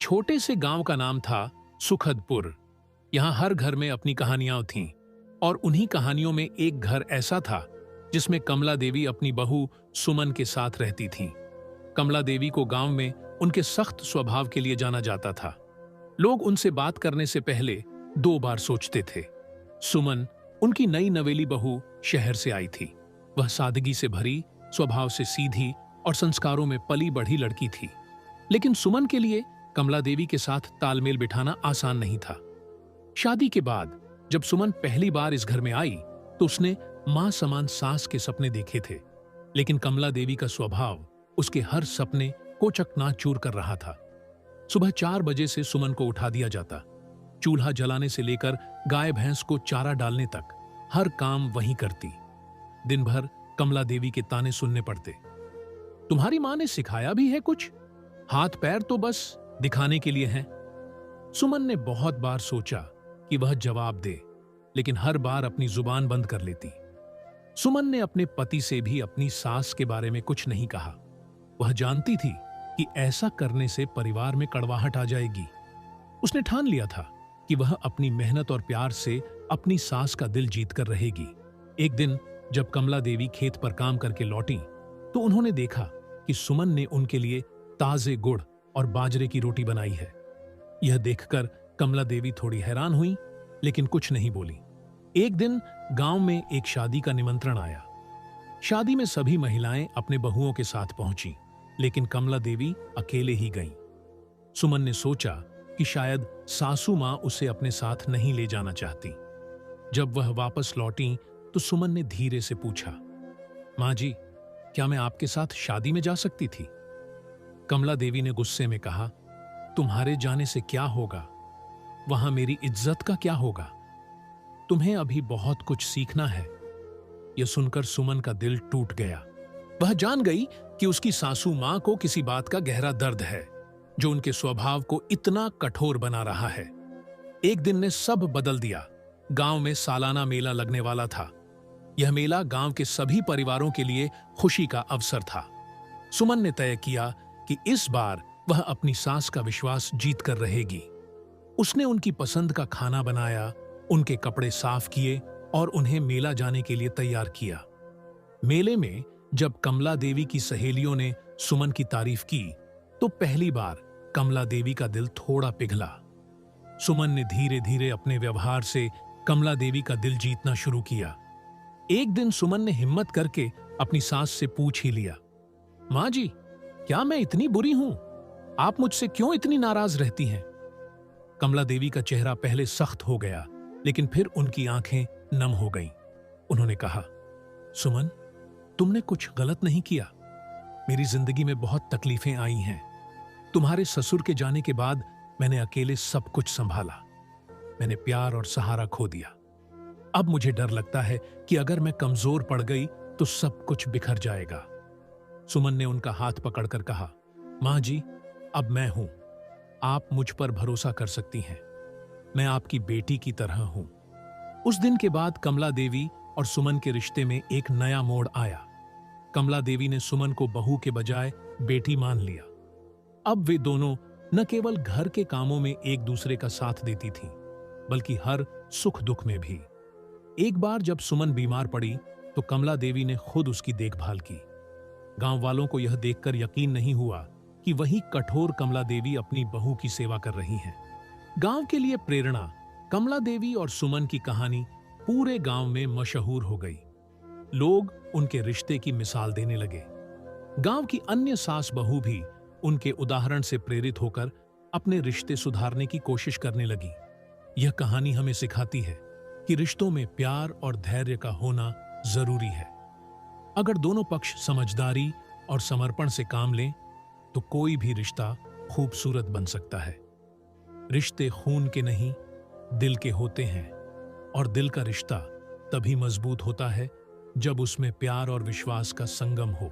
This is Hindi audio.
छोटे से गांव का नाम था सुखदपुर। यहाँ हर घर में अपनी कहानियां थीं और उन्हीं कहानियों में एक घर ऐसा था जिसमें कमला देवी अपनी बहू सुमन के साथ रहती थीं। कमला देवी को गांव में उनके सख्त स्वभाव के लिए जाना जाता था। लोग उनसे बात करने से पहले 2 बार सोचते थे। सुमन, उनकी नई नवेली बहू, शहर से आई थी। वह सादगी से भरी, स्वभाव से सीधी और संस्कारों में पली बढ़ी लड़की थी। लेकिन सुमन के लिए कमला देवी के साथ तालमेल बिठाना आसान नहीं था। शादी के बाद जब सुमन पहली बार इस घर में आई तो उसने मां समान सास के सपने देखे थे। लेकिन कमला देवी का स्वभाव उसके हर सपने को चकनाचूर कर रहा था। सुबह 4 बजे से सुमन को उठा दिया जाता। चूल्हा जलाने से लेकर गाय भैंस को चारा डालने तक हर काम वही करती। दिन भर कमला देवी के ताने सुनने पड़ते। तुम्हारी मां ने सिखाया भी है कुछ? हाथ पैर तो बस दिखाने के लिए हैं। सुमन ने बहुत बार सोचा कि वह जवाब दे, लेकिन हर बार अपनी जुबान बंद कर लेती। सुमन ने अपने पति से भी अपनी सास के बारे में कुछ नहीं कहा। वह जानती थी कि ऐसा करने से परिवार में कड़वाहट आ जाएगी। उसने ठान लिया था कि वह अपनी मेहनत और प्यार से अपनी सास का दिल जीत कर रहेगी। एक दिन जब कमला देवी खेत पर काम करके लौटी तो उन्होंने देखा कि सुमन ने उनके लिए ताजे गुड़ और बाजरे की रोटी बनाई है। यह देखकर कमला देवी थोड़ी हैरान हुई, लेकिन कुछ नहीं बोली। एक दिन गांव में एक शादी का निमंत्रण आया। शादी में सभी महिलाएं अपने बहुओं के साथ पहुंची, लेकिन कमला देवी अकेले ही गईं। सुमन ने सोचा कि शायद सासू मां उसे अपने साथ नहीं ले जाना चाहती। जब वह वापस लौटी तो सुमन ने धीरे से पूछा, मां जी, क्या मैं आपके साथ शादी में जा सकती थी? कमला देवी ने गुस्से में कहा, तुम्हारे जाने से क्या होगा? वहां मेरी इज्जत का क्या होगा? तुम्हें अभी बहुत कुछ सीखना है। यह सुनकर सुमन का दिल टूट गया। वह जान गई कि उसकी सासू मां को किसी बात का गहरा दर्द है जो उनके स्वभाव को इतना कठोर बना रहा है। एक दिन ने सब बदल दिया। गांव में सालाना मेला लगने वाला था। यह मेला गांव के सभी परिवारों के लिए खुशी का अवसर था। सुमन ने तय किया कि इस बार वह अपनी सास का विश्वास जीत कर रहेगी। उसने उनकी पसंद का खाना बनाया, उनके कपड़े साफ किए और उन्हें मेला जाने के लिए तैयार किया। मेले में जब कमला देवी की सहेलियों ने सुमन की तारीफ की तो पहली बार कमला देवी का दिल थोड़ा पिघला। सुमन ने धीरे धीरे अपने व्यवहार से कमला देवी का दिल जीतना शुरू किया। एक दिन सुमन ने हिम्मत करके अपनी सास से पूछ ही लिया, मां जी, क्या मैं इतनी बुरी हूं? आप मुझसे क्यों इतनी नाराज रहती हैं? कमला देवी का चेहरा पहले सख्त हो गया, लेकिन फिर उनकी आंखें नम हो गईं। उन्होंने कहा, सुमन, तुमने कुछ गलत नहीं किया। मेरी जिंदगी में बहुत तकलीफें आई हैं। तुम्हारे ससुर के जाने के बाद मैंने अकेले सब कुछ संभाला। मैंने प्यार और सहारा खो दिया। अब मुझे डर लगता है कि अगर मैं कमजोर पड़ गई तो सब कुछ बिखर जाएगा। सुमन ने उनका हाथ पकड़कर कहा, मां जी, अब मैं हूं। आप मुझ पर भरोसा कर सकती हैं। मैं आपकी बेटी की तरह हूं। उस दिन के बाद कमला देवी और सुमन के रिश्ते में एक नया मोड़ आया। कमला देवी ने सुमन को बहू के बजाय बेटी मान लिया। अब वे दोनों न केवल घर के कामों में एक दूसरे का साथ देती थीं, बल्कि हर सुख दुख में भी। एक बार जब सुमन बीमार पड़ी तो कमला देवी ने खुद उसकी देखभाल की। गांव वालों को यह देखकर यकीन नहीं हुआ कि वही कठोर कमला देवी अपनी बहू की सेवा कर रही हैं। गांव के लिए प्रेरणा कमला देवी और सुमन की कहानी पूरे गांव में मशहूर हो गई। लोग उनके रिश्ते की मिसाल देने लगे। गांव की अन्य सास बहू भी उनके उदाहरण से प्रेरित होकर अपने रिश्ते सुधारने की कोशिश करने लगी। यह कहानी हमें सिखाती है कि रिश्तों में प्यार और धैर्य का होना जरूरी है। अगर दोनों पक्ष समझदारी और समर्पण से काम लें तो कोई भी रिश्ता खूबसूरत बन सकता है। रिश्ते खून के नहीं, दिल के होते हैं, और दिल का रिश्ता तभी मजबूत होता है जब उसमें प्यार और विश्वास का संगम हो।